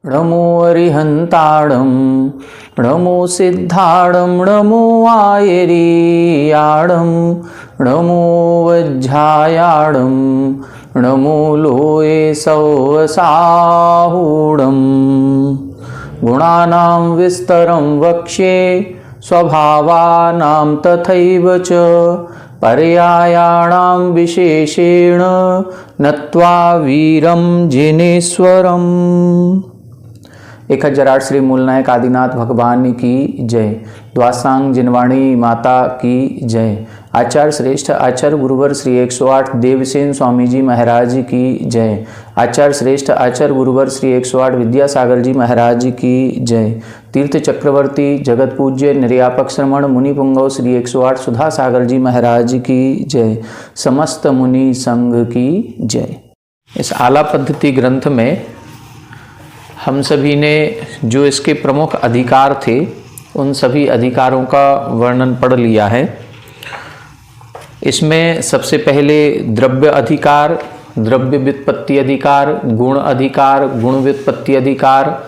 नमो अरिहंताणं नमो सिद्धाणं नमो आयरीयाणं नमो वज्झायाणं नमो लोये सौवसाहूणं गुणानां विस्तरं वक्ष्ये स्वभावानां तथैव च पर्यायाणां विशेषेण नत्वा वीरं जिनेश्वरम्। 1008 श्री मूलनायक आदिनाथ भगवान की जय। द्वासांग जिनवाणी माता की जय। आचार्य श्रेष्ठ आचार्य गुरुवर श्री 108 देवसेन स्वामी जी महाराज की जय। आचार्य श्रेष्ठ आचार्य गुरुवर श्री 108 विद्यासागर जी महाराज की जय। तीर्थ चक्रवर्ती जगत पूज्य निर्यापक श्रमण मुनि पुंगव श्री 108 सुधा सागर जी महाराज की जय। समस्त मुनि संघ की जय। इस आला पद्धति ग्रंथ में हम सभी ने जो इसके प्रमुख अधिकार थे उन सभी अधिकारों का वर्णन पढ़ लिया है। इसमें सबसे पहले द्रव्य अधिकार, द्रव्य व्युत्पत्ति अधिकार, गुण अधिकार, गुण व्युत्पत्ति अधिकार,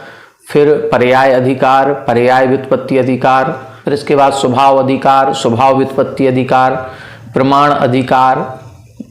फिर पर्याय अधिकार, पर्याय व्युत्पत्ति अधिकार, फिर इसके बाद स्वभाव अधिकार, स्वभाव व्युत्पत्ति अधिकार, प्रमाण अधिकार,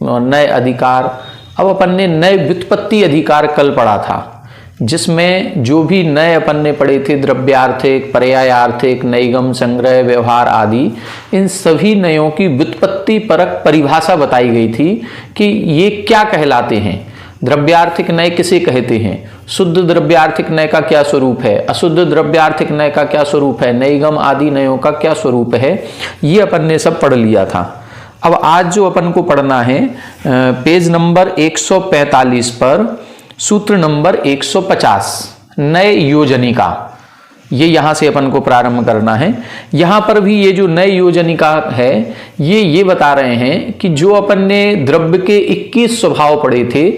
नए अधिकार। अब अपन ने नए व्युत्पत्ति अधिकार कल पढ़ा था, जिसमें जो भी नए अपन ने पढ़े थे द्रव्यार्थिक, पर्यायार्थिक, नैगम, संग्रह, व्यवहार आदि, इन सभी नयों की व्युत्पत्ति परक परिभाषा बताई गई थी कि ये क्या कहलाते हैं। द्रव्यार्थिक नय किसे कहते हैं, शुद्ध द्रव्यार्थिक नय का क्या स्वरूप है, अशुद्ध द्रव्यार्थिक नय का क्या स्वरूप है, नैगम आदि नयों का क्या स्वरूप है, ये अपन ने सब पढ़ लिया था। अब आज जो अपन को पढ़ना है पेज नंबर 145 पर सूत्र नंबर 150 नए योजनिका, ये यहाँ से अपन को प्रारंभ करना है। यहाँ पर भी ये जो नए योजनिका है ये बता रहे हैं कि जो अपन ने द्रव्य के 21 स्वभाव पढ़े थे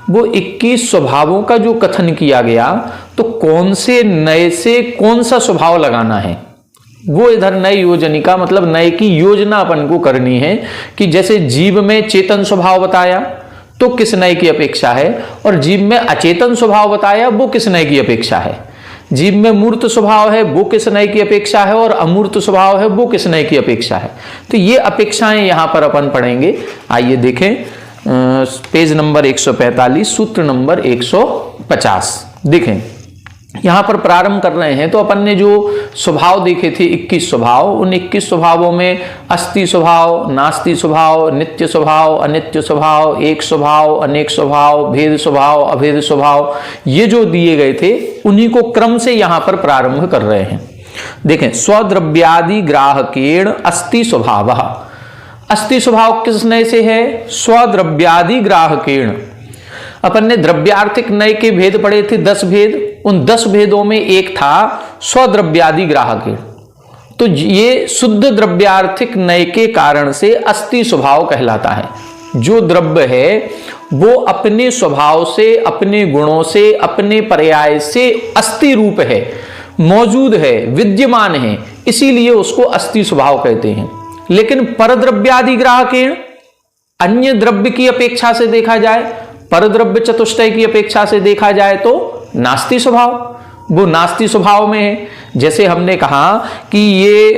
वो 21 स्वभावों का जो कथन किया गया, तो कौन से नए से कौन सा स्वभाव लगाना है वो इधर नए योजनिका मतलब नए की योजना अपन को करनी है। कि जैसे जीव में चेतन स्वभाव बताया तो किस नय की अपेक्षा है, और जीव में अचेतन स्वभाव बताया वो किस नय की अपेक्षा है, जीव में मूर्त स्वभाव है वो किस नय की अपेक्षा है, और अमूर्त स्वभाव है वो किस नय की अपेक्षा है। तो ये अपेक्षाएं यहां पर अपन पढ़ेंगे। आइए देखें पेज नंबर 145 सूत्र नंबर 150 देखें। यहां पर प्रारंभ कर रहे हैं तो अपन ने जो स्वभाव देखे थे 21 स्वभाव, उन 21 स्वभावों में अस्ति स्वभाव, नास्ति स्वभाव, नित्य स्वभाव, अनित्य स्वभाव, एक स्वभाव, अनेक स्वभाव, भेद स्वभाव, अभेद स्वभाव, ये जो दिए गए थे उन्हीं को क्रम से यहां पर प्रारंभ कर रहे हैं। देखें, स्वद्रव्यादि ग्राहकेण अस्ति स्वभाव। अस्ति स्वभाव किस नय से है, स्वद्रव्यादि ग्राहकेण। अपन ने द्रव्यार्थिक नय के भेद पढ़े थे 10 भेद, उन 10 भेदों में एक था स्वद्रव्यादि ग्राहकेण। तो ये शुद्ध द्रव्यार्थिक नय के कारण से अस्ति स्वभाव कहलाता है। जो द्रव्य है वो अपने स्वभाव से, अपने गुणों से, अपने पर्याय से अस्ति रूप है, मौजूद है, विद्यमान है, इसीलिए उसको अस्ति स्वभाव कहते हैं। लेकिन परद्रव्यादि ग्राहकेण, अन्य द्रव्य की अपेक्षा से देखा जाए, परद्रव्य चतुष्टय की अपेक्षा से देखा जाए तो नास्ति स्वभाव, वो नास्ति स्वभाव में है। जैसे हमने कहा कि ये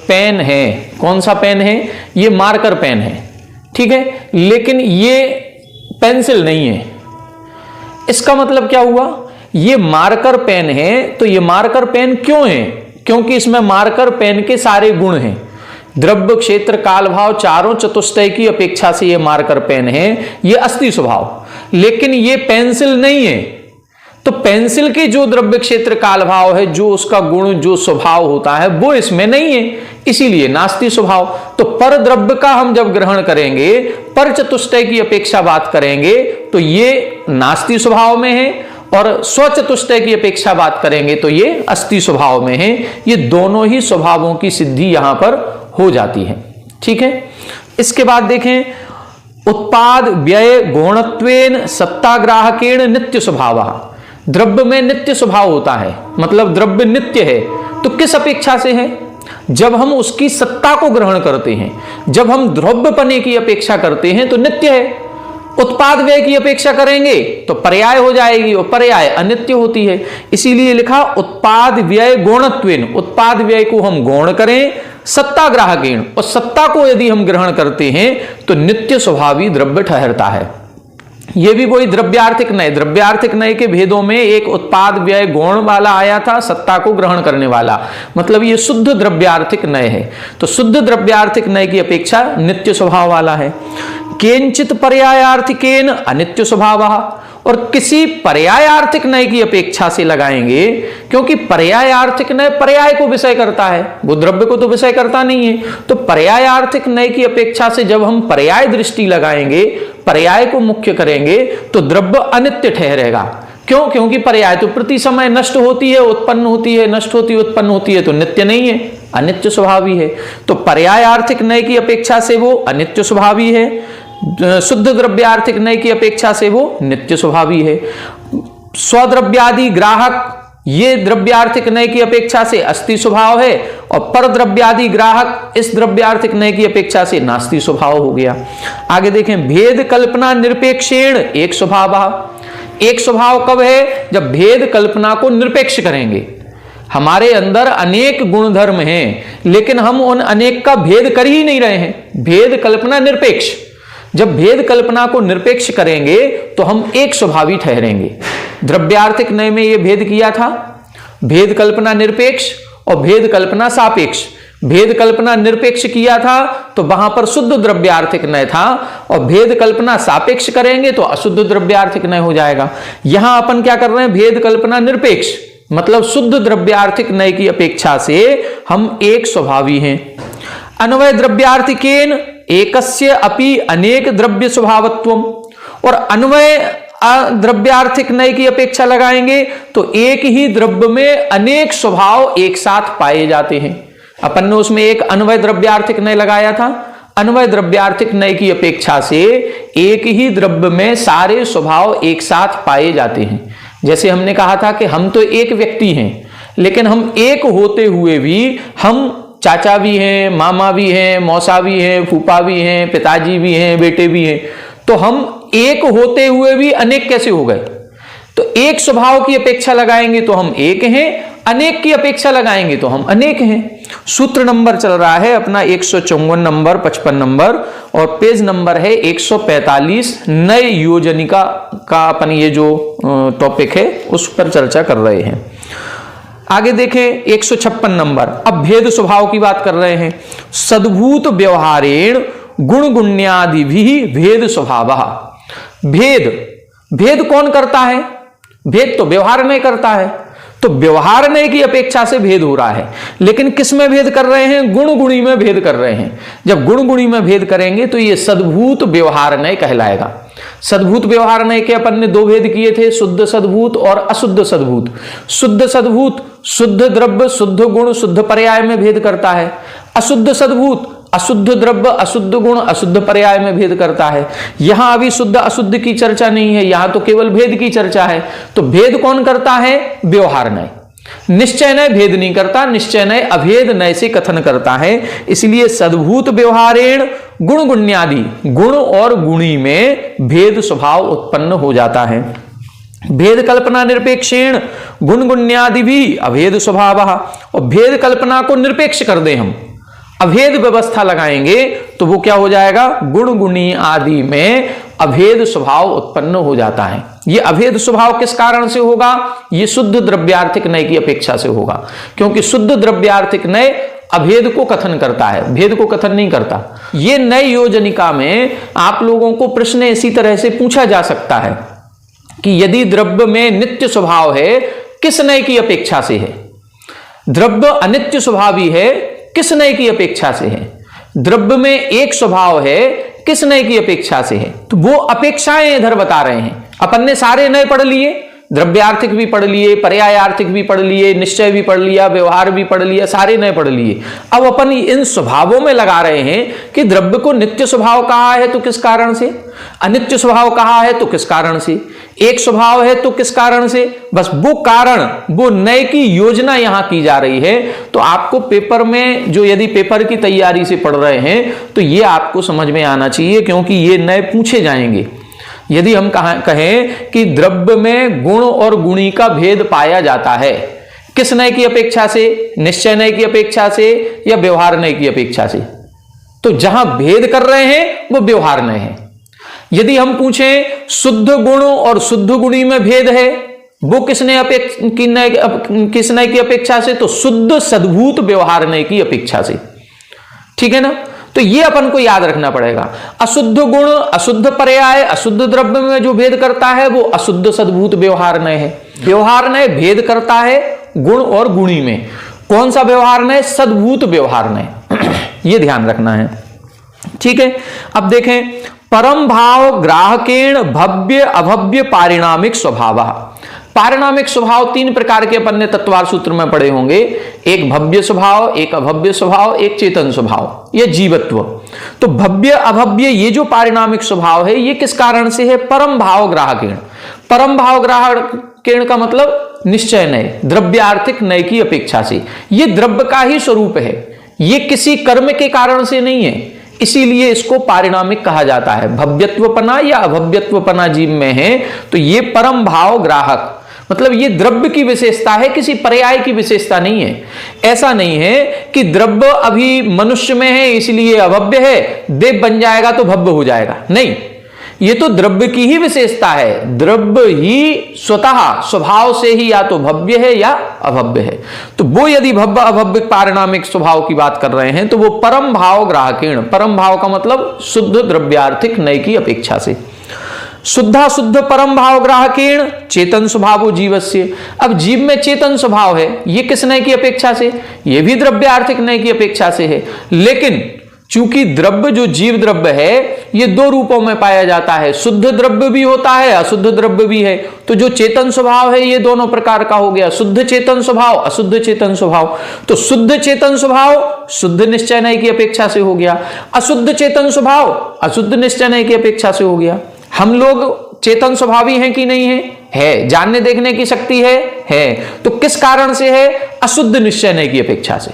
पेन है, कौन सा पेन है, ये मार्कर पेन है, ठीक है, लेकिन ये पेंसिल नहीं है। इसका मतलब क्या हुआ, ये मार्कर पेन है तो ये मार्कर पेन क्यों है, क्योंकि इसमें मार्कर पेन के सारे गुण हैं। द्रव्य, क्षेत्र, काल, भाव चारों चतुष्टय की अपेक्षा से ये मार्कर पेन है, ये अस्ति स्वभाव। लेकिन ये पेंसिल नहीं है, तो पेंसिल के जो द्रव्य, क्षेत्र, काल, भाव है, जो उसका गुण, जो स्वभाव होता है वो इसमें नहीं है, इसीलिए नास्ति स्वभाव। तो पर द्रव्य का हम जब ग्रहण करेंगे, पर चतुष्टय की अपेक्षा बात करेंगे तो ये नास्ति स्वभाव में है, और स्वचतुष्टय की अपेक्षा बात करेंगे तो ये अस्ति स्वभाव में है। ये दोनों ही स्वभावों की सिद्धि यहां पर हो जाती है, ठीक है। इसके बाद देखें, उत्पाद व्यय गौणत्वेन सत्ताग्राहकेण नित्य स्वभाव। द्रव्य में नित्य स्वभाव होता है, मतलब द्रव्य नित्य है, तो किस अपेक्षा से है, जब हम उसकी सत्ता को ग्रहण करते हैं, जब हम द्रव्यपने की अपेक्षा करते हैं तो नित्य है। उत्पाद व्यय की अपेक्षा करेंगे तो पर्याय हो जाएगी, और पर्याय अनित्य होती है। इसीलिए लिखा उत्पाद व्यय गौणत्वेन, उत्पाद व्यय को हम गौण करें सत्ताग्राहकेण, और सत्ता को यदि हम ग्रहण करते हैं तो नित्य स्वभावी द्रव्य ठहरता है। यह भी कोई द्रव्यार्थिक नय, द्रव्यार्थिक नय के भेदों में एक उत्पाद व्यय गौण वाला आया था, सत्ता को ग्रहण करने वाला, मतलब ये शुद्ध द्रव्यार्थिक नय है। तो शुद्ध द्रव्यार्थिक नय की अपेक्षा नित्य स्वभाव वाला है। केंचित पर्यायार्थिकेन अनित्य स्वभाव, और किसी पर्यायार्थिक नय की अपेक्षा से लगाएंगे, क्योंकि पर्यायार्थिक नय पर्याय को विषय करता है, वो द्रव्य को तो विषय करता नहीं है। तो पर्यायार्थिक नय की अपेक्षा से जब हम पर्याय दृष्टि लगाएंगे, पर्याय को मुख्य करेंगे, तो द्रव्य अनित्य ठहरेगा। क्यों? क्योंकि पर्याय तो प्रति समय नष्ट होती है, उत्पन्न होती है, नष्ट होती है, उत्पन्न होती है, तो नित्य नहीं है, अनित्य स्वभावी है। तो पर्यायार्थिक नय की अपेक्षा से वो अनित्य स्वभावी है, शुद्ध द्रव्यार्थिक नय की अपेक्षा से वो नित्य स्वभावी है। स्वद्रव्यादि ग्राहक ये द्रव्यार्थिक नय की अपेक्षा से अस्थि स्वभाव है, और पर द्रव्यादि ग्राहक इस द्रव्यार्थिक नय की अपेक्षा से नास्ति स्वभाव हो गया। आगे देखें, भेद कल्पना निरपेक्षेण एक स्वभाव। एक स्वभाव कब है? जब भेद कल्पना को निरपेक्ष करेंगे। हमारे अंदर अनेक गुणधर्म हैं, लेकिन हम उन अनेक का भेद कर ही नहीं रहे हैं। भेद कल्पना निरपेक्ष, जब भेद कल्पना को निरपेक्ष करेंगे तो हम एक स्वभावी ठहरेंगे। द्रव्यार्थिक नय में यह भेद किया था, भेद कल्पना निरपेक्ष और भेद कल्पना सापेक्ष। भेद कल्पना निरपेक्ष किया था तो वहां पर शुद्ध द्रव्यार्थिक नय था, और भेद कल्पना सापेक्ष करेंगे तो अशुद्ध द्रव्यार्थिक नय हो जाएगा। यहां अपन क्या कर रहे हैं? भेद कल्पना निरपेक्ष, मतलब शुद्ध द्रव्यार्थिक नय की अपेक्षा से हम एक स्वभावी हैं। अन्वय द्रव्यार्थिकेन एकस्य अपि अनेक द्रव्य स्वभावत्वम, और अन्वय द्रव्यार्थिक नय की अपेक्षा लगाएंगे तो एक ही द्रव्य में अनेक स्वभाव एक साथ पाए जाते हैं। अपन ने उसमें एक अन्वय द्रव्यार्थिक नय लगाया था। अन्वय द्रव्यार्थिक नय की अपेक्षा से एक ही द्रव्य में सारे स्वभाव एक साथ पाए जाते हैं। जैसे हमने कहा था कि हम तो एक व्यक्ति हैं, लेकिन हम एक होते हुए भी हम चाचा भी हैं, मामा भी हैं, मौसा भी हैं, फूफा भी हैं, पिताजी भी हैं, बेटे भी हैं। तो हम एक होते हुए भी अनेक कैसे हो गए? तो एक स्वभाव की अपेक्षा लगाएंगे तो हम एक हैं, अनेक की अपेक्षा लगाएंगे तो हम अनेक हैं। सूत्र नंबर चल रहा है अपना 154 नंबर, 55 नंबर, और पेज नंबर है 145। नए योजनिका का अपन ये जो टॉपिक है उस पर चर्चा कर रहे हैं। आगे देखें 156 नंबर, अब भेद स्वभाव की बात कर रहे हैं। सद्भूत व्यवहारेण गुण गुण्यादि भी भेद स्वभाव। भेद, भेद कौन करता है? भेद तो व्यवहार नहीं करता है, तो व्यवहार नहीं की अपेक्षा से भेद हो रहा है। लेकिन किस में भेद कर रहे हैं? गुण गुणी में भेद कर रहे हैं। जब गुण गुणी में भेद करेंगे तो ये सद्भूत व्यवहार नहीं कहलाएगा। सद्भूत व्यवहार नहीं के अपन ने दो भेद किए थे, शुद्ध सद्भूत और अशुद्ध सद्भूत। शुद्ध सद्भूत शुद्ध द्रव्य, शुद्ध गुण, शुद्ध पर्याय में भेद करता है। अशुद्ध सद्भूत अशुद्ध द्रव्य, अशुद्ध गुण, अशुद्ध पर्याय में भेद करता है। यहां अभी शुद्ध अशुद्ध की चर्चा नहीं है, यहां तो केवल भेद की चर्चा है। तो भेद कौन करता है? व्यवहार नय। निश्चय नय भेद नहीं करता, निश्चय नय अभेद नय से कथन करता है। इसलिए सद्भूत व्यवहारेण गुण गुण्यादि, गुण और गुणी में भेद स्वभाव उत्पन्न हो जाता है। भेद कल्पना निरपेक्षेण गुण गुण्यादि भी अभेद स्वभाव, और भेद कल्पना को निरपेक्ष कर दे हम, अभेद व्यवस्था लगाएंगे तो वो क्या हो जाएगा? गुण गुणी आदि में अभेद स्वभाव उत्पन्न हो जाता है। ये अभेद स्वभाव किस कारण से होगा? ये शुद्ध द्रव्यार्थिक नय की अपेक्षा से होगा, क्योंकि शुद्ध द्रव्यार्थिक नय अभेद को कथन करता है, भेद को कथन नहीं करता। ये नई योजनिका में आप लोगों को प्रश्न इसी तरह से पूछा जा सकता है कि यदि द्रव्य में नित्य स्वभाव है, किस नय की अपेक्षा से है? द्रव्य अनित्य स्वभावी है, किस नय की अपेक्षा से है? द्रव्य में एक स्वभाव है, किस नय की अपेक्षा से है? तो वो अपेक्षाएं इधर बता रहे हैं। अपन ने सारे नय पढ़ लिए, द्रव्यार्थिक भी पढ़ लिए, पर्यायार्थिक भी पढ़ लिए, निश्चय भी पढ़ लिया, व्यवहार भी पढ़ लिया, सारे नय पढ़ लिए। अब अपन इन स्वभावों में लगा रहे हैं कि द्रव्य को नित्य स्वभाव कहा है तो किस कारण से, अनित्य स्वभाव कहा है तो किस कारण से, एक स्वभाव है तो किस कारण से। बस वो कारण, वो नय की योजना यहां की जा रही है। तो आपको पेपर में, जो यदि पेपर की तैयारी से पढ़ रहे हैं, तो ये आपको समझ में आना चाहिए, क्योंकि ये नय पूछे जाएंगे। यदि हम कहें कि द्रव्य में गुण और गुणी का भेद पाया जाता है, किस नय की अपेक्षा से, निश्चय नय की अपेक्षा से या व्यवहार नय की अपेक्षा से, तो जहां भेद कर रहे हैं वो व्यवहार नय है। यदि हम पूछें शुद्ध गुण और शुद्ध गुणी में भेद है, वो किस नय की अपेक्षा से, तो शुद्ध सद्भूत व्यवहार नय की अपेक्षा से। ठीक है ना, तो ये अपन को याद रखना पड़ेगा। अशुद्ध गुण, अशुद्ध पर्याय, अशुद्ध द्रव्य में जो भेद करता है वो अशुद्ध सद्भूत व्यवहार नय है। व्यवहार नय भेद करता है गुण और गुणी में। कौन सा व्यवहार नय? सद्भूत व्यवहार नय। ये ध्यान रखना है। ठीक है, अब देखें, परम भाव ग्राहकेण भव्य अभव्य पारिणामिक स्वभाव। पारिणामिक स्वभाव तीन प्रकार के अपन ने तत्वार सूत्र में पढ़े होंगे, एक भव्य स्वभाव, एक अभव्य स्वभाव, एक चेतन स्वभाव, यह जीवत्व। तो भव्य अभव्य ये जो पारिणामिक स्वभाव है ये किस कारण से है? परम भाव ग्राहकेण। परम भाव ग्राहकेण का मतलब निश्चय नय, द्रव्यार्थिक नय की अपेक्षा से। ये द्रव्य का ही स्वरूप है, ये किसी कर्म के कारण से नहीं है, इसीलिए इसको पारिणामिक कहा जाता है। भव्यत्वपना या अभव्यत्वपना जीव में है तो ये परम भाव ग्राहक, मतलब ये द्रव्य की विशेषता है, किसी पर्याय की विशेषता नहीं है। ऐसा नहीं है कि द्रव्य अभी मनुष्य में है इसलिए अभव्य है, देव बन जाएगा तो भव्य हो जाएगा, नहीं, ये तो द्रव्य की ही विशेषता है। द्रव्य ही स्वतः स्वभाव से ही या तो भव्य है या अभव्य है। तो वो यदि भव्य अभव्य पारिणामिक स्वभाव की बात कर रहे हैं तो वो परम भाव ग्राहकेण, परम भाव का मतलब शुद्ध द्रव्यार्थिक नय की अपेक्षा से। शुद्धा शुद्ध परम भाव ग्राहकेण चेतन स्वभाव जीवस्य। अब जीव में चेतन स्वभाव है, ये किस नय की अपेक्षा से? ये भी द्रव्यार्थिक नय की अपेक्षा से है। लेकिन चूंकि द्रव्य जो जीव द्रव्य है ये दो रूपों में पाया जाता है, शुद्ध द्रव्य भी होता है, अशुद्ध द्रव्य भी है। तो जो चेतन स्वभाव है ये दोनों प्रकार का हो गया, शुद्ध चेतन स्वभाव, अशुद्ध चेतन स्वभाव। तो शुद्ध चेतन स्वभाव शुद्ध निश्चय नय की अपेक्षा से हो गया, अशुद्ध चेतन स्वभाव अशुद्ध निश्चय नय की अपेक्षा से हो गया। हम लोग चेतन स्वभावी हैं कि नहीं है? जानने देखने की शक्ति है। तो किस कारण से है? अशुद्ध निश्चय नय की अपेक्षा से,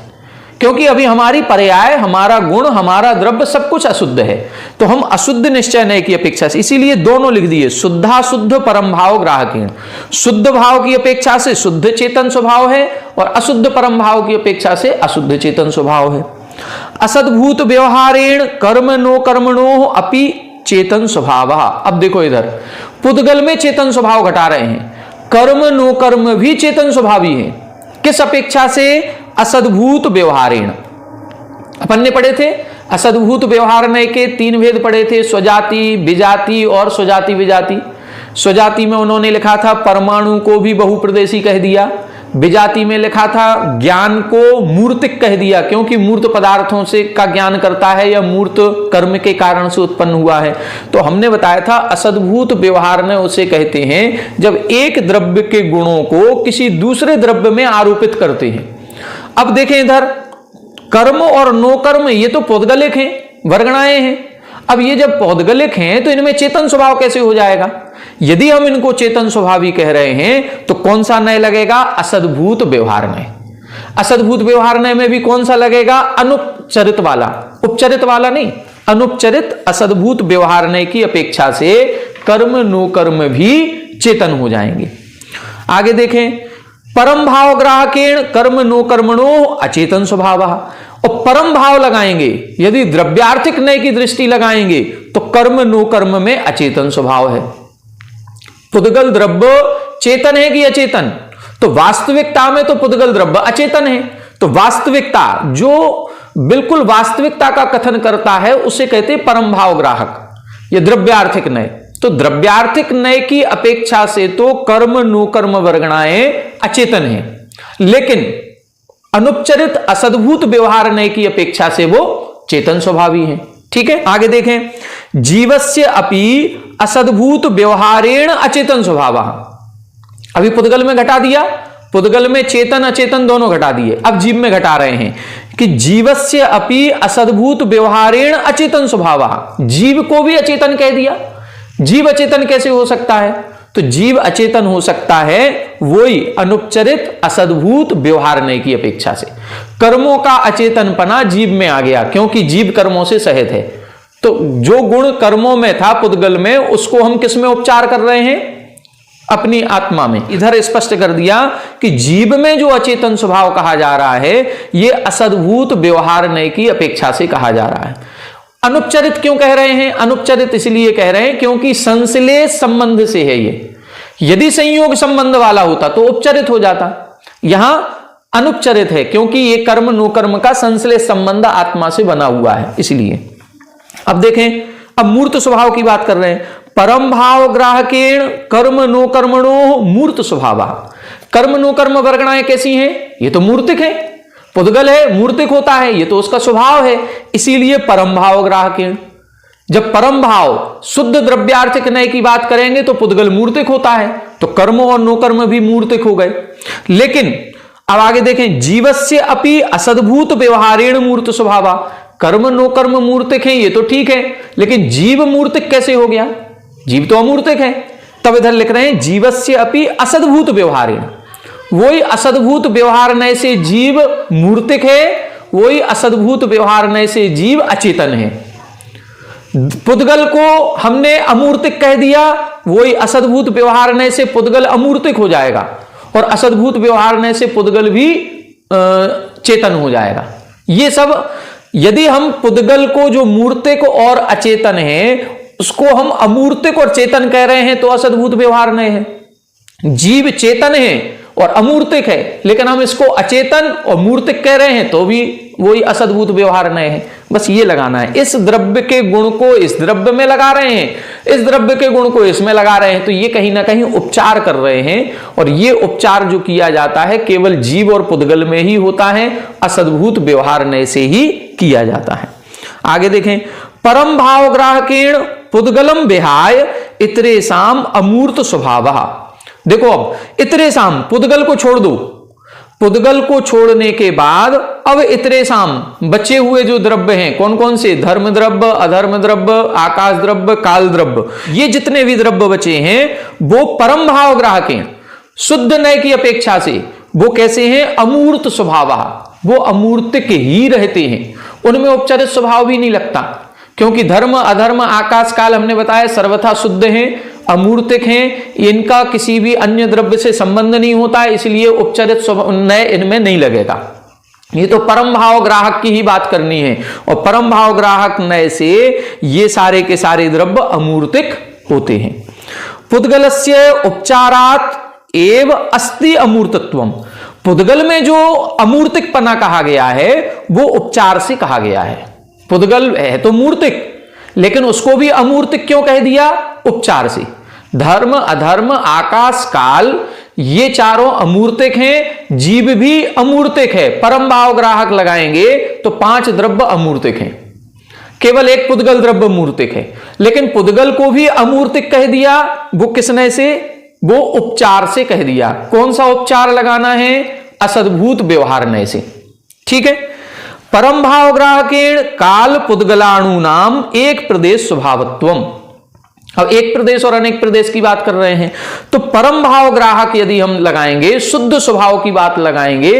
क्योंकि अभी हमारी पर्याय, हमारा गुण, हमारा द्रव्य सब कुछ अशुद्ध है, तो हम अशुद्ध निश्चय नय की अपेक्षा से, इसीलिए दोनों लिख दिए, शुद्धा शुद्ध परम भाव ग्राहकेण। शुद्ध भाव की अपेक्षा से शुद्ध चेतन स्वभाव है और अशुद्ध परम भाव की अपेक्षा से अशुद्ध चेतन स्वभाव है। असद्भूत व्यवहारेण कर्म नो कर्मणो अपि चेतन स्वभाव। अब देखो इधर पुद्गल में चेतन स्वभाव घटा रहे हैं, कर्म नो कर्म भी चेतन स्वभावी है। किस अपेक्षा से? असद्भूत व्यवहारेण। अपन ने पढ़े थे असद्भूत व्यवहार नय के तीन भेद पढ़े थे, स्वजाति, विजाति और स्वजाति विजाति। स्वजाति में उन्होंने लिखा था परमाणु को भी बहुप्रदेशी कह दिया, विजाति में लिखा था ज्ञान को मूर्तिक कह दिया, क्योंकि मूर्त पदार्थों से का ज्ञान करता है या मूर्त कर्म के कारण से उत्पन्न हुआ है। तो हमने बताया था असद्भूत व्यवहार ने उसे कहते हैं जब एक द्रव्य के गुणों को किसी दूसरे द्रव्य में आरोपित करते हैं। अब देखें इधर कर्म और नो कर्म ये तो पौद्गलिक हैं, वर्गणाएं हैं। अब ये जब पौद्गलिक हैं तो इनमें चेतन स्वभाव कैसे हो जाएगा? यदि हम इनको चेतन स्वभावी कह रहे हैं तो कौन सा नय लगेगा? असद्भूत व्यवहार नय। असद्भूत व्यवहार नय में भी कौन सा लगेगा? अनुपचरित वाला, उपचरित वाला नहीं, अनुपचरित असद्भूत व्यवहार नय की अपेक्षा से कर्म नो कर्म भी चेतन हो जाएंगे। आगे देखें, परम भाव ग्राहकेण कर्म नो कर्मणो अचेतन स्वभाव। और परम भाव लगाएंगे, यदि द्रव्यार्थिक नय की दृष्टि लगाएंगे तो कर्म नो कर्म में अचेतन स्वभाव है। पुद्गल द्रव्य चेतन है कि अचेतन? तो वास्तविकता में तो पुद्गल द्रव्य अचेतन है। तो वास्तविकता, जो बिल्कुल वास्तविकता का कथन करता है उसे कहते हैं परम भाव ग्राहक, ये द्रव्यार्थिक नय। तो द्रव्यार्थिक नय की अपेक्षा से तो कर्म नो कर्म वर्गणाएं अचेतन है, लेकिन अनुपचरित असद्भूत व्यवहार नय की अपेक्षा से वो चेतन स्वभावी है। ठीक है, आगे देखें, जीवस्य अपि असद्भूत व्यवहारेण अचेतन स्वभाव। अभी पुद्गल में घटा दिया, पुद्गल में चेतन अचेतन दोनों घटा दिए, अब जीव में घटा रहे हैं कि जीवस्य अपि असद्भूत व्यवहारेण अचेतन स्वभाव। जीव को भी अचेतन कह दिया। जीव अचेतन कैसे हो सकता है? तो जीव अचेतन हो सकता है वही अनुपचरित असद्भूत व्यवहार नय की अपेक्षा से। कर्मों का अचेतनपना जीव में आ गया, क्योंकि जीव कर्मों से सहित है। तो जो गुण कर्मों में था पुद्गल में, उसको हम किस में उपचार कर रहे हैं? अपनी आत्मा में। इधर स्पष्ट कर दिया कि जीव में जो अचेतन स्वभाव कहा जा रहा है, यह असद्भूत व्यवहार नय की अपेक्षा से कहा जा रहा है। अनुपचरित क्यों कह रहे हैं? अनुपचरित इसलिए कह रहे हैं क्योंकि संश्लेष संबंध से है ये। यदि संयोग संबंध वाला होता तो उपचरित हो जाता, यहां अनुपचरित है क्योंकि ये कर्म नो कर्म का संश्लेष संबंध आत्मा से बना हुआ है, इसलिए। अब देखें, अब मूर्त स्वभाव की बात कर रहे हैं। परम भाव ग्राहकेण कर्म नो कर्मणो मूर्त स्वभाव। कर्म नो कर्म वर्गणाएं कैसी हैं? ये तो मूर्तिक है, पुद्गल है, मूर्तिक होता है, ये तो उसका स्वभाव है, इसीलिए परम भाव ग्राहकेण। जब परम भाव शुद्ध द्रव्यार्थिक नय की बात करेंगे तो पुद्गल मूर्तिक होता है, तो कर्म और नो कर्म भी मूर्तिक हो गए। लेकिन अब आगे देखें, जीवस्य अपि असद्भूत व्यवहारेण मूर्त स्वभाव। कर्म नो कर्म मूर्तिक है, ये तो ठीक है, लेकिन जीव मूर्तिक कैसे हो गया? जीव तो अमूर्तिक है। तब इधर लिख रहे हैं जीवस्य अपि असद्भूत व्यवहारेण। वही असद्भूत व्यवहार नय से जीव मूर्तिक है, वही असद्भूत व्यवहार नय से जीव अचेतन है। पुद्गल को हमने अमूर्तिक कह दिया, वही असद्भूत व्यवहार नय से पुद्गल अमूर्तिक हो जाएगा, और असद्भूत व्यवहार नय से पुद्गल भी चेतन हो जाएगा। ये सब, यदि हम पुद्गल को जो मूर्तिक और अचेतन है उसको हम अमूर्तिक और चेतन कह रहे हैं तो असद्भूत व्यवहार नय है। जीव चेतन है और अमूर्तिक है, लेकिन हम इसको अचेतन और मूर्तिक कह रहे हैं तो भी वही असद्भूत व्यवहार नय है। बस ये लगाना है, इस द्रव्य के गुण को इस द्रव्य में लगा रहे हैं, इस द्रव्य के गुण को इसमें लगा रहे हैं, तो ये कहीं ना कहीं उपचार कर रहे हैं, और ये उपचार जो किया जाता है केवल जीव और पुद्गल में ही होता है, असद्भूत व्यवहार नय से ही किया जाता है। आगे देखें, परम भाव ग्राहकेण पुद्गलम विहाय इतरेसाम अमूर्त स्वभाव। देखो, अब इतरेसाम, पुद्गल को छोड़ दो, पुद्गल को छोड़ने के बाद अब इतरेसाम बचे हुए जो द्रव्य हैं, कौन कौन से? धर्म द्रव्य, अधर्म द्रव्य, आकाश द्रव्य, काल द्रव्य, ये जितने भी द्रव्य बचे हैं वो परम भाव ग्राहकेण, शुद्ध नय की अपेक्षा से वो कैसे हैं? अमूर्त स्वभाव। वो अमूर्तिक ही रहते हैं, उनमें उपचरित स्वभाव भी नहीं लगता, क्योंकि धर्म अधर्म आकाश काल हमने बताया सर्वथा शुद्ध हैं, अमूर्तिक हैं, इनका किसी भी अन्य द्रव्य से संबंध नहीं होता है, इसलिए उपचरित नय इनमें नहीं लगेगा। ये तो परम भाव ग्राहक की ही बात करनी है, और परम भाव ग्राहक नय से ये सारे के सारे द्रव्य अमूर्तिक होते हैं। पुद्गलस्य उपचारात एव अस्ति अमूर्तत्वम। पुद्गल में जो अमूर्तिकपना कहा गया है वो उपचार से कहा गया है। पुद्गल है तो मूर्तिक, लेकिन उसको भी अमूर्तिक क्यों कह दिया? उपचार से। धर्म अधर्म आकाश काल ये चारों अमूर्तिक हैं, जीव भी अमूर्तिक है। परम भाव ग्राहक लगाएंगे तो 5 द्रव्य अमूर्तिक हैं, केवल एक पुद्गल द्रव्य मूर्तिक है, लेकिन पुद्गल को भी अमूर्तिक कह दिया। वो किसने से? वो उपचार से कह दिया। कौन सा उपचार लगाना है? असद्भूत व्यवहार नय से। ठीक है। परम भाव ग्राहकेण काल पुद्गलाणु नाम एक प्रदेश स्वभावत्वम। अब एक प्रदेश और अनेक प्रदेश की बात कर रहे हैं, तो परम भाव ग्राहक यदि हम लगाएंगे, शुद्ध स्वभाव की बात लगाएंगे,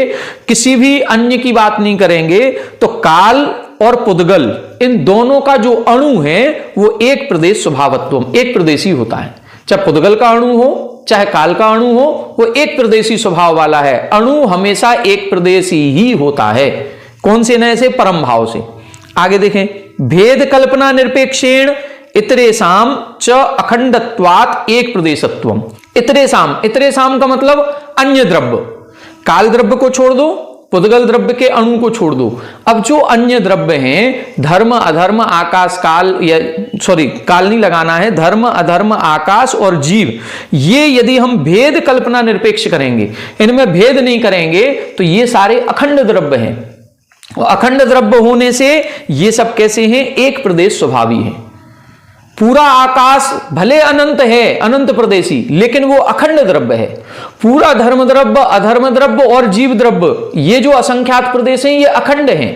किसी भी अन्य की बात नहीं करेंगे, तो काल और पुद्गल इन दोनों का जो अणु है वो एक प्रदेश स्वभावत्वम, एक प्रदेशी होता है। चाहे पुद्गल का अणु हो चाहे काल का अणु हो, वो एक प्रदेशी स्वभाव वाला है। अणु हमेशा एक प्रदेशी ही होता है। कौन से नय से? परम भाव से। आगे देखें, भेद कल्पना निरपेक्षेण इतरेसाम च अखंडत्वात् एक प्रदेशत्वम। इतरेसाम, इतरेसाम का मतलब अन्य द्रव्य। काल द्रव्य को छोड़ दो, पुद्गल द्रव्य के अणु को छोड़ दो। अब जो अन्य द्रव्य हैं, धर्म अधर्म आकाश काल, या सॉरी काल नहीं लगाना है, धर्म अधर्म आकाश और जीव, ये यदि हम भेद कल्पना निरपेक्ष करेंगे, इनमें भेद नहीं करेंगे, तो ये सारे अखंड द्रव्य हैं। अखंड द्रव्य होने से ये सब कैसे हैं? एक प्रदेश स्वभावी है। पूरा आकाश भले अनंत है, अनंत प्रदेशी, लेकिन वो अखंड द्रव्य है। पूरा धर्म द्रव्य अधर्म द्रव्य और जीव द्रव्य, ये जो असंख्यात प्रदेश हैं, ये अखंड हैं।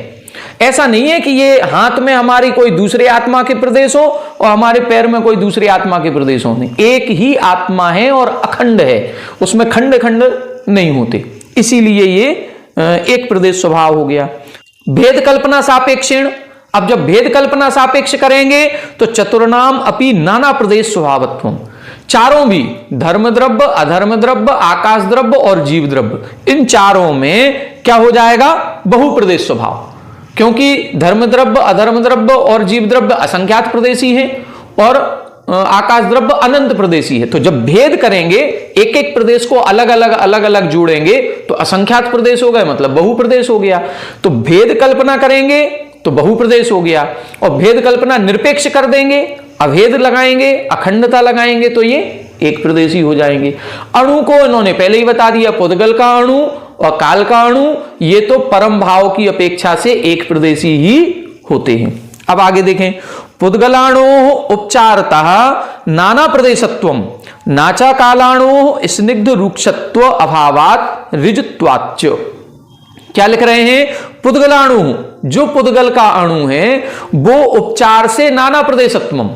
ऐसा नहीं है कि ये हाथ में हमारी कोई दूसरे आत्मा के प्रदेश हो और हमारे पैर में कोई दूसरे आत्मा के प्रदेश हो, नहीं, एक ही आत्मा है और अखंड है, उसमें खंड खंड नहीं होते, इसीलिए ये एक प्रदेश स्वभाव हो गया। भेद कल्पना सापेक्षेण, अब जब भेद कल्पना सापेक्ष करेंगे तो चतुर्नाम अपि नाना प्रदेश स्वभावत्वम, चारों भी धर्म द्रव्य, अधर्म द्रव्य, आकाश द्रव्य और जीव द्रव्य, इन चारों में क्या हो जाएगा? बहुप्रदेश स्वभाव। क्योंकि धर्म द्रव्य, अधर्म द्रव्य और जीव द्रव्य असंख्यात प्रदेशी है और आकाश द्रव्य अनंत प्रदेशी है। तो जब भेद करेंगे, एक एक प्रदेश को अलग अलग जोड़ेंगे तो असंख्यात प्रदेश हो गए, मतलब बहुप्रदेश हो गया। तो भेद कल्पना करेंगे तो बहुप्रदेश हो गया, और भेद कल्पना निरपेक्ष कर देंगे, अभेद लगाएंगे, अखंडता लगाएंगे तो ये एक प्रदेशी हो जाएंगे। अणु को इन्होंने पहले ही बता दिया, पुद्गल का अणु और काल का अणु ये तो परम भाव की अपेक्षा से एक प्रदेशी ही होते हैं। अब आगे देखें, पुद्गलाणो उपचारतः नाना प्रदेशत्वम नाचा कालाणो स्निग्ध रूक्षत्व अभावात ऋजुत्वाच्च। क्या लिख रहे हैं? पुद्गलाणु, जो पुद्गल का अणु है वो उपचार से नाना प्रदेशत्वम,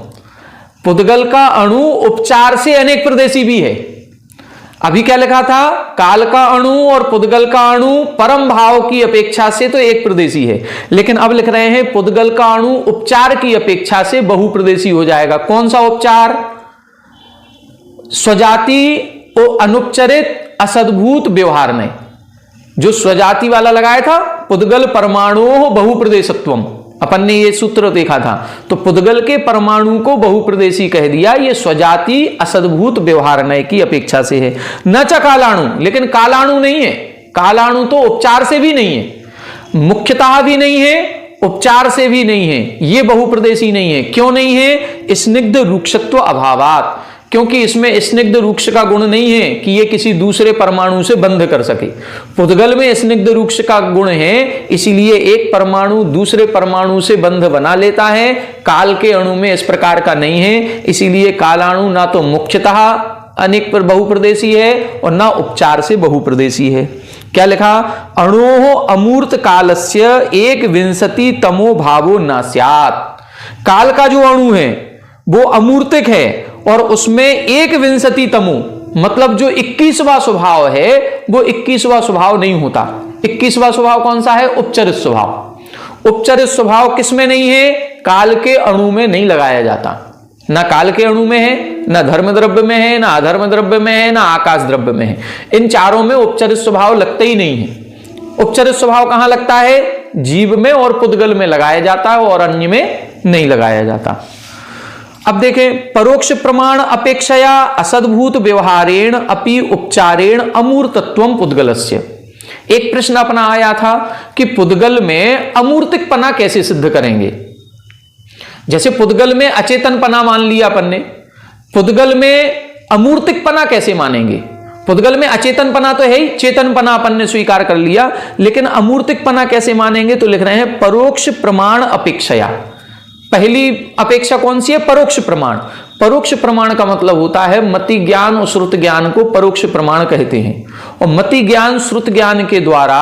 पुद्गल का अणु उपचार से अनेक प्रदेशी भी है। अभी क्या लिखा था? काल का अणु और पुद्गल का अणु परम भाव की अपेक्षा से तो एक प्रदेशी है, लेकिन अब लिख रहे हैं पुद्गल का अणु उपचार की अपेक्षा से बहुप्रदेशी हो जाएगा। कौन सा उपचार? स्वजाति और अनुपचरित असद्भूत व्यवहार ने, जो स्वजाति वाला लगाया था, पुद्गल परमाणु बहुप्रदेशत्वम, अपन ने ये सूत्र देखा था। तो पुद्गल के परमाणु को बहुप्रदेशी कह दिया, ये स्वजाति असद्भूत व्यवहार नय की अपेक्षा से है। न च कालाणु, लेकिन कालाणु नहीं है। कालाणु तो उपचार से भी नहीं है, मुख्यतः भी नहीं है, उपचार से भी नहीं है, ये बहुप्रदेशी नहीं है। क्यों नहीं है? स्निग्ध रूक्षत्व अभावात, क्योंकि इसमें स्निग्ध रूक्ष का गुण नहीं है कि ये किसी दूसरे परमाणु से बंध कर सके। पुद्गल में स्निग्ध रूक्ष का गुण है, इसीलिए एक परमाणु दूसरे परमाणु से बंध बना लेता है। काल के अणु में इस प्रकार का नहीं है, इसीलिए कालाणु ना तो मुख्यतः अनेक पर बहुप्रदेशी है और ना उपचार से बहुप्रदेशी है। क्या लिखा? अणो अमूर्त कालस्य 1 तमो भावो न स्यात्। काल का जो अणु है वो अमूर्तिक है और उसमें 1 तमो, मतलब जो 21वां स्वभाव है वो 21वां स्वभाव नहीं होता। 21वां स्वभाव कौन सा है? उपचरित स्वभाव। उपचरित स्वभाव किसमें नहीं है? काल के अणु में नहीं लगाया जाता। ना काल के अणु में है, ना धर्म द्रव्य में है, ना अधर्म द्रव्य में है, ना आकाश द्रव्य में है। इन चारों में उपचरित स्वभाव लगते ही नहीं है। उपचरित स्वभाव कहां लगता है? जीव में और पुद्गल में लगाया जाता है और अन्य में नहीं लगाया जाता। अब देखें, परोक्ष प्रमाण अपेक्षया असद्भूत व्यवहारेण अपि उपचारेण अमूर्तत्वम पुद्गलस्य। एक प्रश्न अपना आया था कि पुद्गल में अमूर्तिकपना कैसे सिद्ध करेंगे? जैसे पुद्गल में अचेतनपना मान लिया अपन ने, पुद्गल में अमूर्तिकपना कैसे मानेंगे? पुद्गल में अचेतनपना तो है ही, चेतनपना अपन ने स्वीकार कर लिया, लेकिन अमूर्तिकपना कैसे मानेंगे? तो लिख रहे हैं परोक्ष प्रमाण अपेक्षया। पहली अपेक्षा कौन सी है? परोक्ष प्रमाण। परोक्ष प्रमाण का मतलब होता है मति ज्ञान और श्रुत ज्ञान को परोक्ष प्रमाण कहते हैं। और मति ज्ञान श्रुत ज्ञान के द्वारा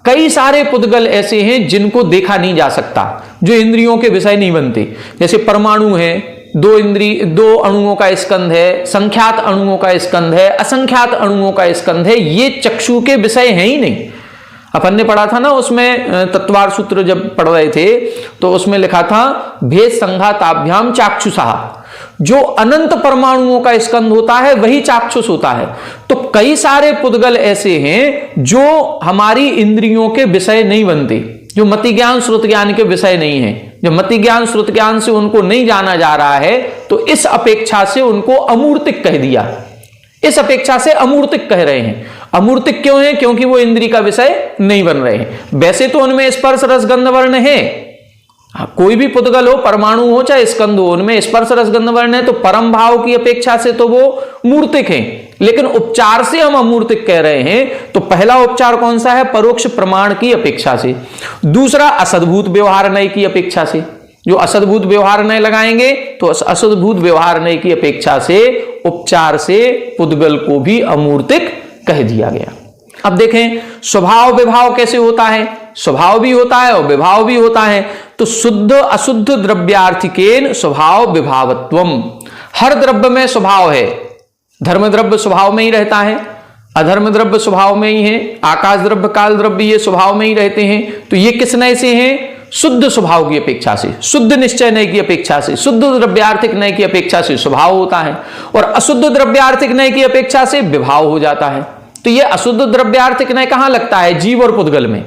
कई सारे पुद्गल ऐसे हैं जिनको देखा नहीं जा सकता, जो इंद्रियों के विषय नहीं बनते। जैसे परमाणु है, दो अणुओं का स्कंध है, संख्यात अणुओं का स्कंध है, असंख्यात अणुओं का स्कंध है, ये चक्षु के विषय है ही नहीं। अपन ने पढ़ा था ना, उसमें तत्वार सूत्र जब पढ़ रहे थे तो उसमें लिखा था भेद संघाताभ्याम चाक्षुषा, जो अनंत परमाणुओं का स्कंध होता है वही चाक्षुष होता है। तो कई सारे पुद्गल ऐसे हैं जो हमारी इंद्रियों के विषय नहीं बनते, जो मति ज्ञान श्रुत ज्ञान के विषय नहीं है। जब मति ज्ञान श्रुत ज्ञान से उनको नहीं जाना जा रहा है तो इस अपेक्षा से उनको अमूर्तिक कह दिया, इस अपेक्षा से अमूर्तिक कह रहे हैं। अमूर्तिक क्यों है? क्योंकि वो इंद्री का विषय नहीं बन रहे हैं। वैसे तो उनमें स्पर्श रस गंध वर्ण है, कोई भी पुद्गल हो, परमाणु हो चाहे स्कंद हो, उनमें स्पर्श रस गंध वर्ण है, तो परम भाव की अपेक्षा से तो वो मूर्तिक हैं। लेकिन उपचार से हम अमूर्तिक कह रहे हैं, तो पहला उपचार कौन सा है? परोक्ष प्रमाण की अपेक्षा से। दूसरा असद्भूत व्यवहार नय की अपेक्षा से। जो असद्भूत व्यवहार नय लगाएंगे तो असद्भूत व्यवहार नय की अपेक्षा से उपचार से पुद्गल को भी अमूर्तिक कह दिया गया। अब देखें स्वभाव विभाव कैसे होता है। स्वभाव भी होता है और विभाव भी होता है। तो शुद्ध अशुद्ध द्रव्यार्थिकेन स्वभाव विभावत्वम। हर द्रव्य में स्वभाव है। धर्म द्रव्य स्वभाव में ही रहता है, अधर्म द्रव्य स्वभाव में ही है, आकाश द्रव्य काल द्रव्य ये स्वभाव में ही रहते हैं। तो ये किस नय से हैं? शुद्ध स्वभाव की अपेक्षा से, शुद्ध निश्चय नय की अपेक्षा से, शुद्ध द्रव्यार्थिक नय की अपेक्षा से स्वभाव होता है, और अशुद्ध द्रव्यार्थिक नय की अपेक्षा से विभाव हो जाता है। तो यह अशुद्ध द्रव्यार्थिक नय कहां लगता है? जीव और पुद्गल में।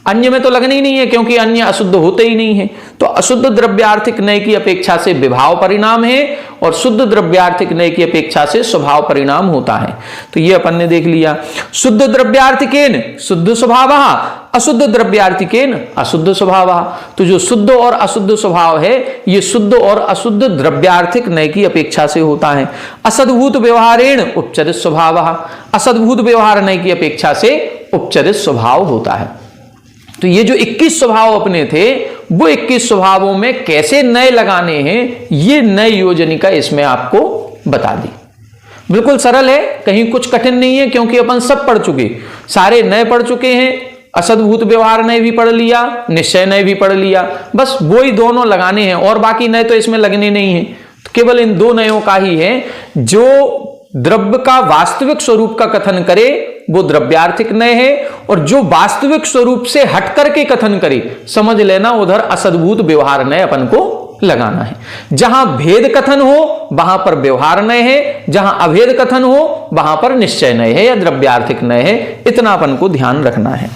अन्य में तो लगनी ही नहीं है, क्योंकि अन्य अशुद्ध होते ही नहीं है। तो अशुद्ध द्रव्यार्थिक नय की अपेक्षा से विभाव परिणाम है, और शुद्ध द्रव्यार्थिक नय की अपेक्षा से स्वभाव परिणाम होता है। तो ये अपन ने देख लिया। शुद्ध द्रव्यार्थिकेन शुद्ध स्वभाव, अशुद्ध द्रव्यार्थिकेन अशुद्ध स्वभाव। तो जो शुद्ध और अशुद्ध स्वभाव है, ये शुद्ध और अशुद्ध द्रव्यार्थिक नय की अपेक्षा से होता है। असद्भूत व्यवहारेण उपचरित स्वभाव, असद्भूत व्यवहार नय की अपेक्षा से उपचरित स्वभाव होता है। तो ये जो 21 स्वभाव अपने थे, वो 21 स्वभावों में कैसे नए लगाने हैं, ये नए योजनिका इसमें आपको बता दी। बिल्कुल सरल है, कहीं कुछ कठिन नहीं है, क्योंकि अपन सब पढ़ चुके, सारे नए पढ़ चुके हैं। असद्भूत व्यवहार नय भी पढ़ लिया, निश्चय नय भी पढ़ लिया, बस वो ही दोनों लगाने हैं, और बाकी नए तो इसमें लगने नहीं है। तो केवल इन दो नयों का ही है। जो द्रव्य का वास्तविक स्वरूप का कथन करे वो द्रव्यार्थिक नय है, और जो वास्तविक स्वरूप से हट करके कथन करे, समझ लेना उधर असद्भूत व्यवहार नय अपन को लगाना है। जहां भेद कथन हो वहां पर व्यवहार नय है, जहां अभेद कथन हो वहां पर निश्चय नय है या द्रव्यार्थिक नय है। इतना अपन को ध्यान रखना है।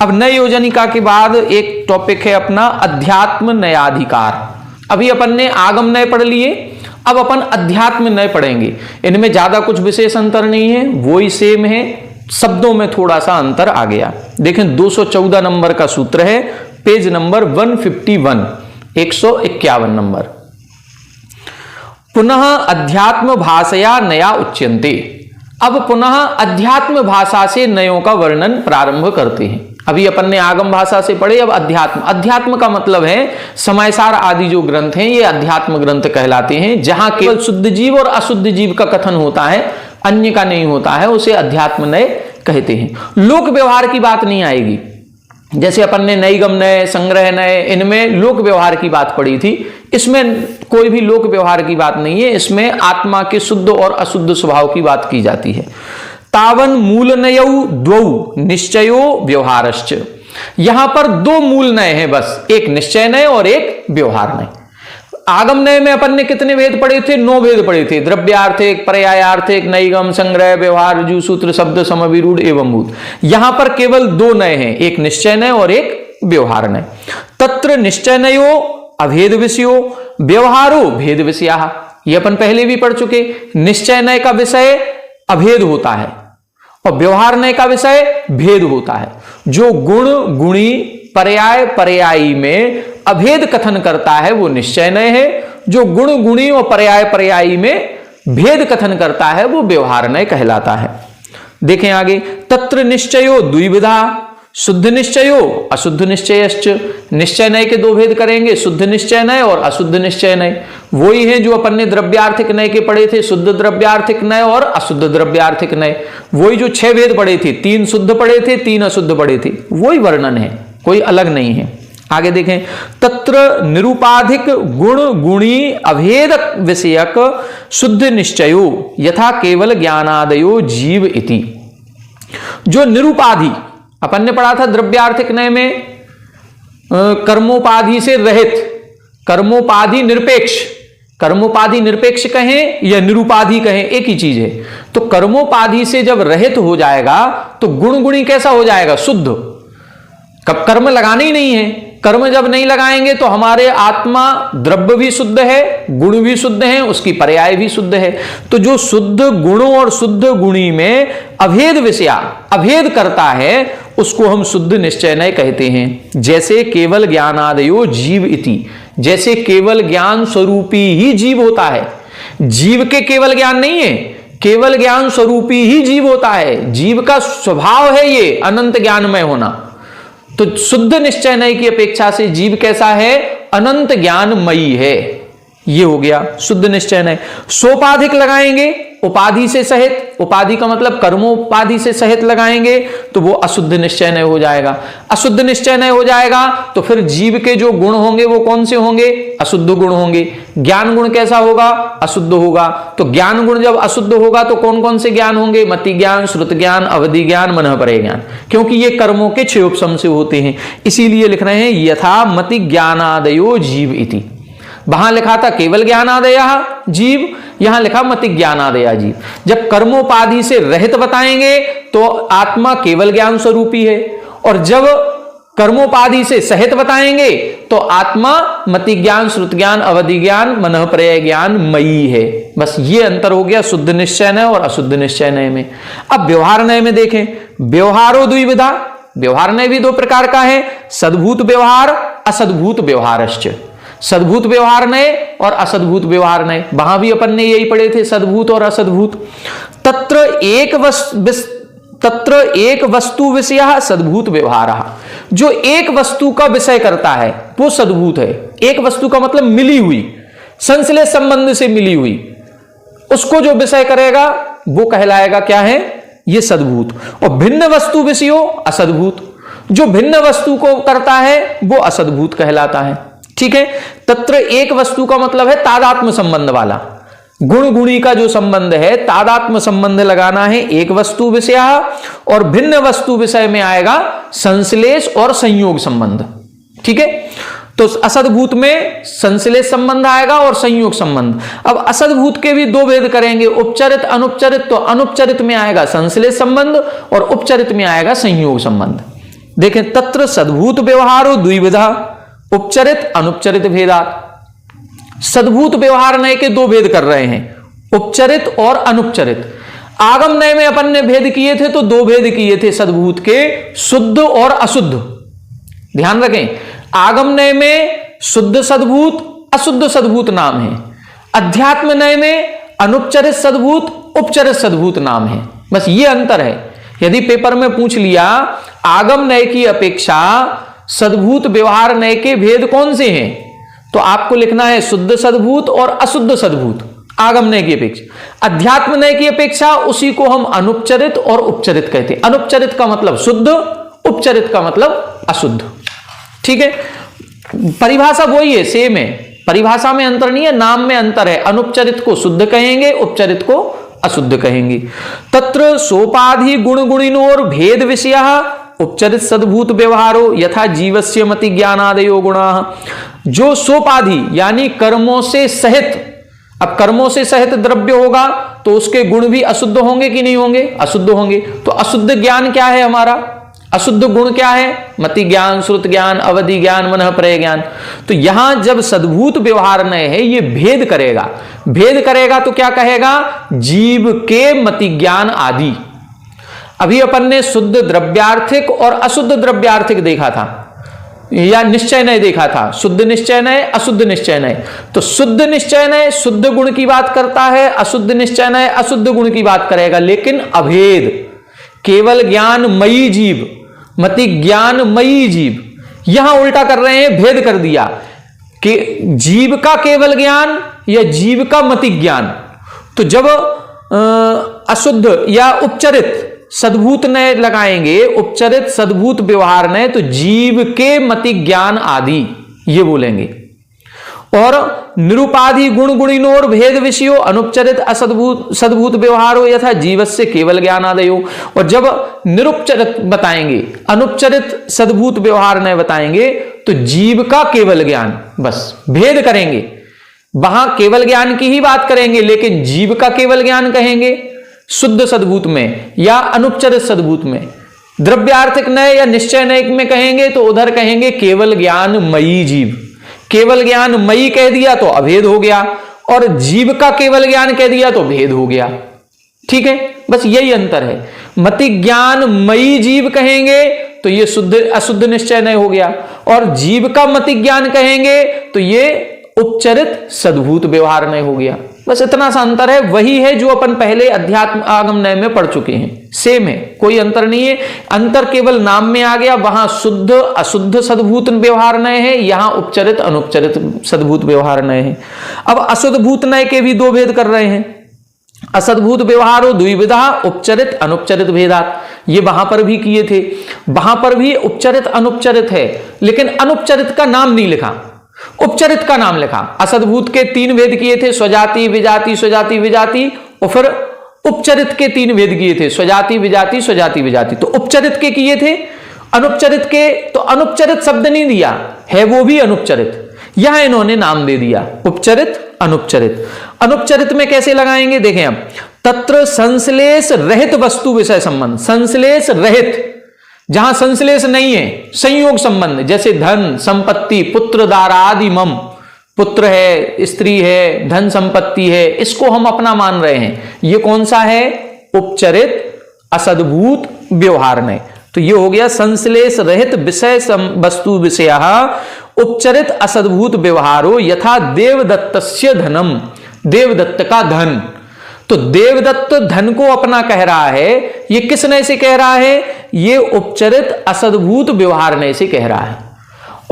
अब नय योजनिका के बाद एक टॉपिक है अपना अध्यात्म नयाधिकार। अभी अपन ने आगम नय पढ़ लिए, अब अपन अध्यात्म नय पढ़ेंगे। इनमें ज्यादा कुछ विशेष अंतर नहीं है, वो ही सेम है, शब्दों में थोड़ा सा अंतर आ गया। देखें 214 नंबर का सूत्र है, पेज नंबर 151, 151 नंबर। पुनः अध्यात्म भाषया नया उच्यन्ते। अब पुनः अध्यात्म भाषा से नयों का वर्णन प्रारंभ करते हैं। अभी अपन ने आगम भाषा से पढ़े, अब अध्यात्म। अध्यात्म का मतलब है समयसार आदि जो ग्रंथ हैं, ये अध्यात्म ग्रंथ कहलाते हैं। जहां केवल शुद्ध जीव और अशुद्ध जीव का कथन होता है, अन्य का नहीं होता है, उसे अध्यात्म नय कहते हैं। लोक व्यवहार की बात नहीं आएगी। जैसे अपन ने नैगम नय, संग्रह नय, इनमें लोक व्यवहार की बात पड़ी थी, इसमें कोई भी लोक व्यवहार की बात नहीं है। इसमें आत्मा के शुद्ध और अशुद्ध स्वभाव की बात की जाती है। तावन मूल नयौ द्वौ निश्चयो व्यवहारश्च। यहां पर दो मूल नय हैं बस, एक निश्चय नय और एक व्यवहार नय। आगम नय में अपन ने कितने भेद पढ़े थे? 9 भेद पढ़े थे। द्रव्यार्थिक, पर्यायार्थिक, नैगम, संग्रह, व्यवहार, ऋजु, सूत्र, शब्द, समविरूढ़ एवं मूल। यहां पर केवल 2 नय हैं, एक निश्चय नय और एक व्यवहार नय। तत्र निश्चय नयो अभेद विषयो व्यवहारो भेद विषया। ये अपन पहले भी पढ़ चुके। निश्चय नय का विषय अभेद होता है और व्यवहार नय का विषय भेद होता है। जो गुण, गुणी, पर्याय, पर्यायी में अभेद कथन करता है वो निश्चय नय है। जो गुण, गुणी और पर्याय, पर्यायी में भेद कथन करता है वो व्यवहार नय कहलाता है। देखें आगे, तत्र निश्चयो द्विविधा, शुद्ध निश्चयो अशुद्ध निश्चयश्च। निश्चय नय के 2 भेद करेंगे, शुद्ध निश्चय नय और अशुद्ध निश्चय नय। वही है जो अपन ने द्रव्यार्थिक नय के पढ़े थे, शुद्ध द्रव्यार्थिक नय और अशुद्ध द्रव्यार्थिक नय। वही जो 6 भेद पढ़े थे, 3 शुद्ध पढ़े थे, 3 अशुद्ध पढ़े थे, वही वर्णन है, कोई अलग नहीं है। आगे देखें, तत्र निरूपाधिक गुण, गुणी, अभेद विषयक शुद्ध निश्चयो यथा केवल ज्ञानादयो जीव इति। जो निरूपाधि अपन ने पढ़ा था द्रव्यार्थिक नय में, कर्मोपाधि से रहित, कर्मोपाधि निरपेक्ष, कर्मोपाधि निरपेक्ष कहें या निरूपाधि कहें एक ही चीज है। तो कर्मोपाधि से जब रहित हो जाएगा तो गुण, गुणी कैसा हो जाएगा? शुद्ध। कब कर्म लगाने ही नहीं है, कर्म जब नहीं लगाएंगे तो हमारे आत्मा द्रव्य भी शुद्ध है, गुण भी शुद्ध है, उसकी पर्याय भी शुद्ध है। तो जो शुद्ध गुणों और शुद्ध गुणी में अभेद विषया, अभेद करता है, उसको हम शुद्ध निश्चय नय कहते हैं। जैसे केवल ज्ञानादयो जीव इति, जैसे केवल ज्ञान स्वरूपी ही जीव होता है। जीव के केवल ज्ञान नहीं है, केवल ज्ञान स्वरूपी ही जीव होता है। जीव का स्वभाव है ये अनंत ज्ञानमय होना। तो शुद्ध निश्चय नय की अपेक्षा से जीव कैसा है? अनंत ज्ञानमयी है। ये हो गया शुद्ध निश्चय नय। सोपाधिक लगाएंगे उपाधि से सहित, उपाधि का मतलब कर्मोपाधि से सहित लगाएंगे तो वो अशुद्ध निश्चय नय हो जाएगा। अशुद्ध निश्चय नय हो जाएगा तो फिर जीव के जो गुण होंगे वो कौन से होंगे? अशुद्ध गुण होंगे। ज्ञान गुण कैसा होगा? अशुद्ध होगा। तो ज्ञान गुण जब अशुद्ध होगा तो कौन कौन से ज्ञान होंगे? मति ज्ञान, श्रुत ज्ञान, अवधि ज्ञान, मनःपरय ज्ञान, क्योंकि ये कर्मों के क्षयोपशम से होते हैं। इसीलिए लिख रहे हैं यथा मति ज्ञानादयो जीव इति। वहां लिखा था केवल ज्ञानादया जीव, यहां लिखा मति ज्ञानादया जीव। जब कर्मोपाधि से रहित बताएंगे तो आत्मा केवल ज्ञान स्वरूपी है, और जब कर्मोपाधि से सहित बताएंगे तो आत्मा मति ज्ञान, श्रुत ज्ञान, अवधि ज्ञान, मनःपरय ज्ञान मयी है। बस ये अंतर हो गया शुद्ध निश्चय नय और अशुद्ध निश्चय नय में। अब व्यवहार नय में देखें, व्यवहारो द्विविधा, व्यवहार नय भी दो प्रकार का है, सद्भूत व्यवहार, असद्भूत व्यवहारश्च। सद्भूत व्यवहार नय और असद्भूत व्यवहार नय, वहां भी अपन ने यही पढ़े थे, सद्भूत और असद्भूत। तत्र एक वस्तु विषय सद्भूत व्यवहार, जो एक वस्तु का विषय करता है वो सद्भूत है। एक वस्तु का मतलब मिली हुई, संश्लेष संबंध से मिली हुई, उसको जो विषय करेगा वो कहलाएगा क्या है? ये सद्भूत। और भिन्न वस्तु विषयो असद्भूत, जो भिन्न वस्तु को करता है वो असद्भूत कहलाता है। ठीक है। तत्र एक वस्तु का मतलब है तादात्म्य संबंध वाला, गुण गुणी का जो संबंध है तादात्म्य संबंध लगाना है एक वस्तु विषय, और भिन्न वस्तु विषय में आएगा संश्लेष और संयोग संबंध। ठीक है। तो असद्भूत में संश्लेष संबंध आएगा और संयोग संबंध। अब असद्भूत के भी दो भेद करेंगे, उपचरित अनुपचरित। तो अनुपचरित में आएगा संश्लेष संबंध और उपचरित में आएगा संयोग संबंध। देखें, तत्र सद्भूत व्यवहारो द्विविधा, उपचरित अनुपचरित भेदात। सद्भूत व्यवहार नय के दो भेद कर रहे हैं, उपचरित और अनुपचरित। आगम नय में अपन ने भेद किए थे, तो दो भेद किए थे सद्भूत के, शुद्ध और अशुद्ध। ध्यान रखें, आगम नय में शुद्ध सद्भूत, अशुद्ध सद्भूत नाम है। अध्यात्म नय में अनुपचरित सद्भूत, उपचरित सद्भूत नाम है। बस ये अंतर है। यदि पेपर में पूछ लिया आगम नय की अपेक्षा सद्भूत व्यवहार नय के भेद कौन से हैं, तो आपको लिखना है शुद्ध सद्भूत और अशुद्ध सद्भूत, आगम नय की अपेक्षा। अध्यात्म नय की अपेक्षा उसी को हम अनुपचरित और उपचरित कहते हैं। अनुपचरित का मतलब शुद्ध, उपचरित का मतलब अशुद्ध। ठीक है। परिभाषा वही है, सेम है, परिभाषा में अंतर नहीं है, नाम में अंतर है। अनुपचरित को शुद्ध कहेंगे, उपचरित को अशुद्ध कहेंगे। तत्र सोपाधि गुण गुणिनोर भेद विषय उपचरित सद्भूत व्यवहारो यथा जीवस्य मति ज्ञानादयो गुणा। जो सोपाधि यानी कर्मों से सहित, अब कर्मों से सहित द्रव्य होगा तो उसके गुण भी अशुद्ध होंगे कि नहीं होंगे? अशुद्ध होंगे। तो अशुद्ध ज्ञान क्या है हमारा? अशुद्ध गुण क्या है? मति ज्ञान, श्रुत ज्ञान, अवधि ज्ञान, मनःपरय ज्ञान। तो यहां जब सद्भूत व्यवहार नय है, ये भेद करेगा। भेद करेगा तो क्या कहेगा? जीव के मति ज्ञान आदि। अभी अपन ने शुद्ध द्रव्यार्थिक और अशुद्ध द्रव्यार्थिक देखा था, या निश्चय नय देखा था, शुद्ध निश्चय नय, अशुद्ध निश्चय नय। तो शुद्ध निश्चय नय शुद्ध गुण की बात करता है, अशुद्ध निश्चय नय अशुद्ध गुण की बात करेगा, लेकिन अभेद। केवल ज्ञानमयी जीव, मति ज्ञानमयी जीव, यहां उल्टा कर रहे हैं, भेद कर दिया कि जीव का केवल ज्ञान या जीव का मति ज्ञान। तो जब अशुद्ध या उपचरित सद्भूत नय लगाएंगे, उपचरित सद्भूत व्यवहार नय, तो जीव के मति ज्ञान आदि ये बोलेंगे। और निरुपाधि गुण गुणिनोर भेद विषयो अनुपचरित असद्भूत सद्भूत व्यवहारो यथा जीवस्य केवल ज्ञानादयो। और जब निरुपचरित बताएंगे, अनुपचरित सद्भूत व्यवहार नय बताएंगे, तो जीव का केवल ज्ञान, बस भेद करेंगे। वहां केवल ज्ञान की ही बात करेंगे, लेकिन जीव का केवल ज्ञान कहेंगे शुद्ध सद्भूत में या अनुपचरित सद्भूत में। द्रव्यार्थिक नय या निश्चय नय में कहेंगे तो उधर कहेंगे केवल ज्ञानमयी जीव। केवल ज्ञानमयी कह दिया तो अभेद हो गया, और जीव का केवल ज्ञान कह दिया तो भेद हो गया। ठीक है। बस यही अंतर है। मति ज्ञानमयी जीव कहेंगे तो ये शुद्ध अशुद्ध निश्चय नय हो गया, और जीव का मति ज्ञान कहेंगे तो ये उपचरित सद्भूत व्यवहार नय हो गया। बस इतना सा अंतर है। वही है जो अपन पहले अध्यात्म आगम नय में पढ़ चुके हैं, सेम है, कोई अंतर नहीं है। अंतर केवल नाम में आ गया। वहां शुद्ध अशुद्ध सद्भूत व्यवहार नय है, यहां उपचरित अनुपचरित सद्भूत व्यवहार नय है। अब अशुद्ध भूत नय के भी दो भेद कर रहे हैं। असद्भूत व्यवहारो द्विविधा उपचरित अनुपचरित भेदात। ये वहां पर भी किए थे, वहां पर भी उपचरित अनुपचरित है, लेकिन अनुपचरित का नाम नहीं लिखा, उपचरित का नाम लिखा। असद्भूत के 3 भेद किए थे, स्वजाति विजाति स्वजाति विजाति, और फिर उपचरित के 3 भेद किए थे, स्वजाति विजाति स्वजाति विजाति। तो उपचरित के किए थे, अनुपचरित के तो अनुपचरित शब्द नहीं दिया है, वो भी अनुपचरित, यहां इन्होंने नाम दे दिया उपचरित अनुपचरित। अनुपचरित में कैसे लगाएंगे देखें अब, तत्र संश्लेष रहित वस्तु विषय संबंध, संश्लेष रहित, जहां संश्लेष नहीं है, संयोग संबंध, जैसे धन संपत्ति पुत्र दारा आदि मम, पुत्र है स्त्री है धन संपत्ति है, इसको हम अपना मान रहे हैं, ये कौन सा है, उपचरित असद्भूत व्यवहार में। तो ये हो गया संश्लेष रहित विषय वस्तु विषय उपचरित असद्भूत व्यवहारो यथा देवदत्तस्य धनम, देवदत्त का धन। तो देवदत्त धन को अपना कह रहा है, ये किस नय से कह रहा है, ये उपचरित असद्भूत व्यवहार नय से कह रहा है।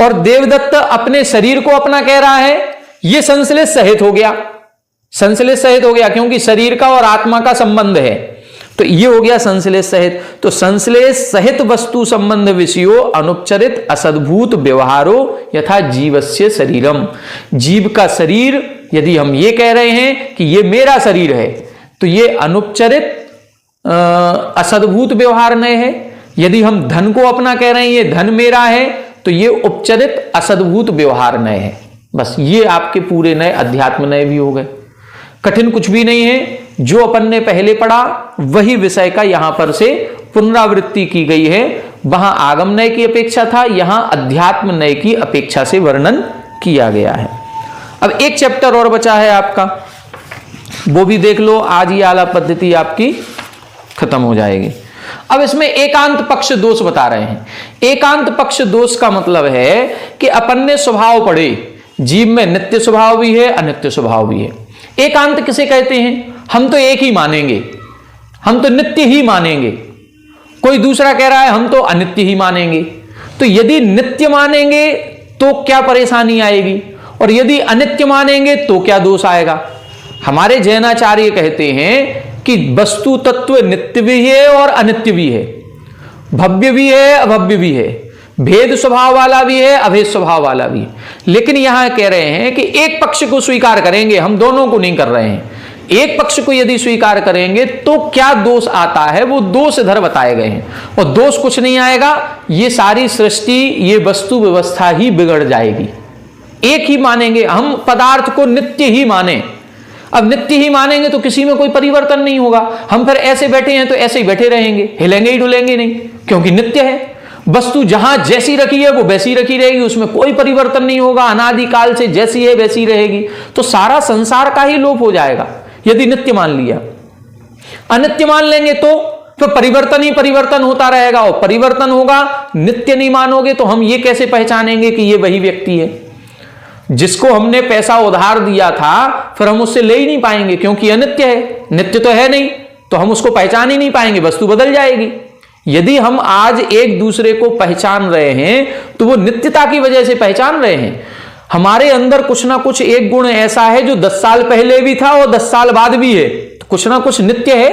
और देवदत्त अपने शरीर को अपना कह रहा है, ये संश्लेष सहित हो गया, संश्लेष सहित हो गया, क्योंकि शरीर का और आत्मा का संबंध है, तो ये हो गया संश्लेष सहित। तो संश्लेष सहित वस्तु संबंध विषयो अनुपचरित असद्भूत व्यवहारो यथा जीवस्य शरीरम, जीव का शरीर यदि हम ये कह रहे हैं कि ये मेरा शरीर है, तो ये अनुपचरित असद्भूत व्यवहार नय है। यदि हम धन को अपना कह रहे हैं ये धन मेरा है, तो ये उपचरित असद्भूत व्यवहार नय है। बस ये आपके पूरे नए अध्यात्म नय भी हो गए, कठिन कुछ भी नहीं है, जो अपन ने पहले पढ़ा वही विषय का यहां पर से पुनरावृत्ति की गई है। वहां आगम नय की अपेक्षा था, यहां अध्यात्म नय की अपेक्षा से वर्णन किया गया है। अब एक चैप्टर और बचा है आपका, वो भी देख लो, आज ये आला पद्धति आपकी खत्म हो जाएगी। अब इसमें एकांत पक्ष दोष बता रहे हैं। एकांत पक्ष दोष का मतलब है कि अपन ने स्वभाव पढ़े, जीव में नित्य स्वभाव भी है अनित्य स्वभाव भी है। एकांत किसे कहते हैं, हम तो एक ही मानेंगे, हम तो नित्य ही मानेंगे, कोई दूसरा कह रहा है हम तो अनित्य ही मानेंगे। तो यदि नित्य मानेंगे तो क्या परेशानी आएगी, और यदि अनित्य मानेंगे तो क्या दोष आएगा। हमारे जैनाचार्य कहते हैं कि वस्तु तत्व नित्य भी है और अनित्य भी है, भव्य भी है अभव्य भी है, भेद स्वभाव वाला भी है अभेद स्वभाव वाला भी है। लेकिन यहां कह रहे हैं कि एक पक्ष को स्वीकार करेंगे, हम दोनों को नहीं कर रहे हैं। एक पक्ष को यदि स्वीकार करेंगे तो क्या दोष आता है, वो दोष इधर बताए गए हैं। और दोष कुछ नहीं आएगा, ये सारी सृष्टि ये वस्तु व्यवस्था ही बिगड़ जाएगी। एक ही मानेंगे हम, पदार्थ को नित्य ही माने। अब नित्य ही मानेंगे तो किसी में कोई परिवर्तन नहीं होगा, हम फिर ऐसे बैठे हैं तो ऐसे ही बैठे रहेंगे, हिलेंगे ही डुलेंगे नहीं, क्योंकि नित्य है। वस्तु जहां जैसी रखी है वो वैसी रखी रहेगी, उसमें कोई परिवर्तन नहीं होगा, अनादिकाल से जैसी है वैसी रहेगी। तो सारा संसार का ही लोप हो जाएगा यदि नित्य मान लिया। अनित्य मान लेंगे तो फिर परिवर्तन ही परिवर्तन होता रहेगा, और परिवर्तन होगा। नित्य नहीं मानोगे तो हम ये कैसे पहचानेंगे कि ये वही व्यक्ति है। जिसको हमने पैसा उधार दिया था फिर हम उससे ले ही नहीं पाएंगे, क्योंकि अनित्य है, नित्य तो है नहीं, तो हम उसको पहचान ही नहीं पाएंगे, वस्तु बदल जाएगी। यदि हम आज एक दूसरे को पहचान रहे हैं तो वो नित्यता की वजह से पहचान रहे हैं। हमारे अंदर कुछ ना कुछ एक गुण ऐसा है जो 10 साल पहले भी था और 10 साल बाद भी है, तो कुछ ना कुछ नित्य है,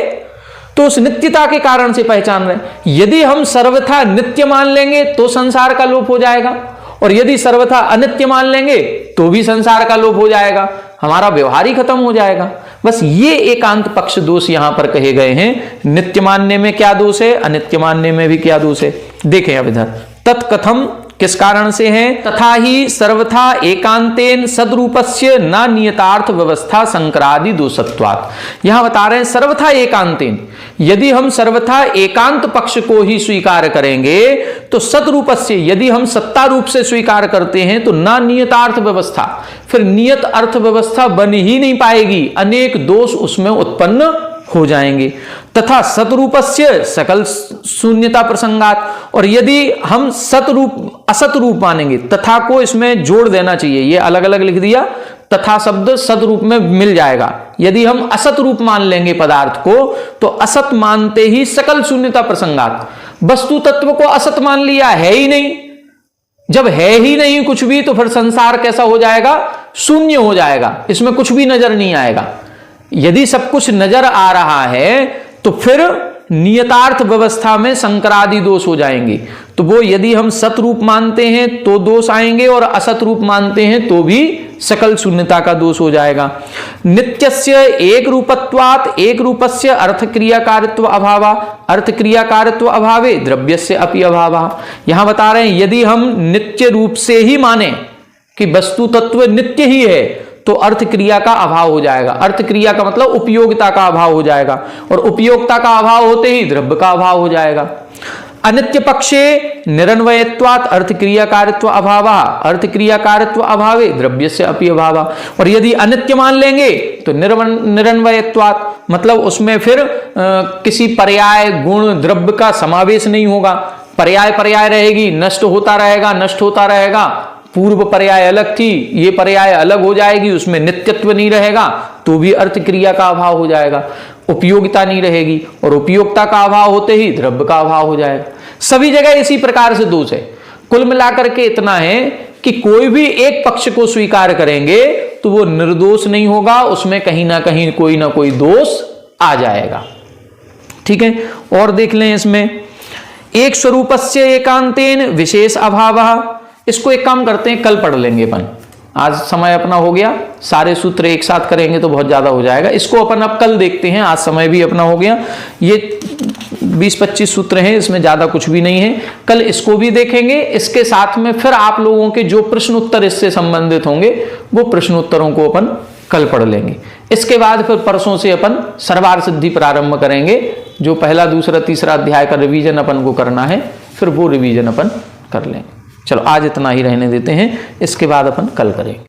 तो उस नित्यता के कारण से पहचान रहे हैं। यदि हम सर्वथा नित्य मान लेंगे तो संसार का लोप हो जाएगा, और यदि सर्वथा अनित्य मान लेंगे तो भी संसार का लोप हो जाएगा, हमारा व्यवहार ही खत्म हो जाएगा। बस ये एकांत पक्ष दोष यहां पर कहे गए हैं। नित्य मानने में क्या दोष है, अनित्य मानने में भी क्या दोष है, देखें अब इधर। तत्कथम किस कारण से है, तथा ही सर्वथा एकांतेन सदरूपस्य न नियतार्थ व्यवस्था संकरादि दोषत्वात्। यहां बता रहे हैं सर्वथा एकांतेन, यदि हम सर्वथा एकांत पक्ष को ही स्वीकार करेंगे तो सदरूपस्य, यदि हम सत्ता रूप से स्वीकार करते हैं तो न नियतार्थ व्यवस्था, फिर नियत अर्थ व्यवस्था बन ही नहीं पाएगी, अनेक दोष उसमें उत्पन्न हो जाएंगे। तथा सतरूपस्य सकल शून्यता प्रसंगात, और यदि हम सतरूप असत रूप मानेंगे, तथा को इसमें जोड़ देना चाहिए, ये अलग अलग लिख दिया, तथा शब्द सदरूप में मिल जाएगा। यदि हम असत रूप मान लेंगे पदार्थ को तो असत मानते ही सकल शून्यता प्रसंगात, वस्तु तत्व को असत मान लिया, है ही नहीं। जब है ही नहीं कुछ भी तो फिर संसार कैसा हो जाएगा, शून्य हो जाएगा, इसमें कुछ भी नजर नहीं आएगा। यदि सब कुछ नजर आ रहा है तो फिर नियतार्थ व्यवस्था में संकरादि दोष हो जाएंगे। तो वो यदि हम सत रूप मानते हैं तो दोष आएंगे और असत रूप मानते हैं तो भी सकल शून्यता का दोष हो जाएगा। नित्यस्य एक रूपत्वात् एक रूपस्य अर्थ क्रियाकारित्व अभावा, अर्थ क्रियाकारित्व अभावे द्रव्यस्य अपि अभावा। यहां बता रहे हैं यदि हम नित्य रूप से ही माने कि वस्तु तत्व नित्य ही है तो अर्थ क्रिया का अभाव हो जाएगा। अर्थ क्रिया का मतलब उपयोगिता का अभाव हो जाएगा, और उपयोगिता का अभाव होते ही द्रव्य का अभाव हो जाएगा। अनित्य पक्षे निरन्वयत्वात् अर्थ क्रियाकारित्व अभावा, अर्थ क्रियाकारित्व अभावे द्रव्यस्य अपि अभावा। और यदि अनित्य मान लेंगे तो निरन्वयत्वात् मतलब उसमें फिर किसी पर्याय गुण द्रव्य का समावेश नहीं होगा। पर्याय पर्याय रहेगी, नष्ट होता रहेगा, नष्ट होता रहेगा। पूर्व पर्याय अलग थी, ये पर्याय अलग हो जाएगी, उसमें नित्यत्व नहीं रहेगा तो भी अर्थ क्रिया का अभाव हो जाएगा। उपयोगिता नहीं रहेगी, और उपयोगिता का अभाव होते ही द्रव्य का अभाव हो जाएगा। सभी जगह इसी प्रकार से दोष है। कुल मिलाकर के इतना है कि कोई भी एक पक्ष को स्वीकार करेंगे तो वो निर्दोष नहीं होगा, उसमें कहीं ना कहीं कोई ना कोई दोष आ जाएगा। ठीक है, और देख लें इसमें एक स्वरूपस्य एकांतेन विशेष अभावः। इसको एक काम करते हैं, कल पढ़ लेंगे अपन, आज समय अपना हो गया, सारे सूत्र एक साथ करेंगे तो बहुत ज्यादा हो जाएगा। इसको अपन अब कल देखते हैं, आज समय भी अपना हो गया। ये 20-25 सूत्र हैं, इसमें ज्यादा कुछ भी नहीं है। कल इसको भी देखेंगे, इसके साथ में फिर आप लोगों के जो प्रश्न उत्तर इससे संबंधित होंगे वो प्रश्न उत्तरों को अपन कल पढ़ लेंगे। इसके बाद फिर परसों से अपन सर्वार्थ सिद्धि प्रारंभ करेंगे। जो पहला दूसरा तीसरा अध्याय का रिवीजन अपन को करना है, फिर वो रिवीजन अपन कर लेंगे। चलो आज इतना ही रहने देते हैं, इसके बाद अपन कल करेंगे।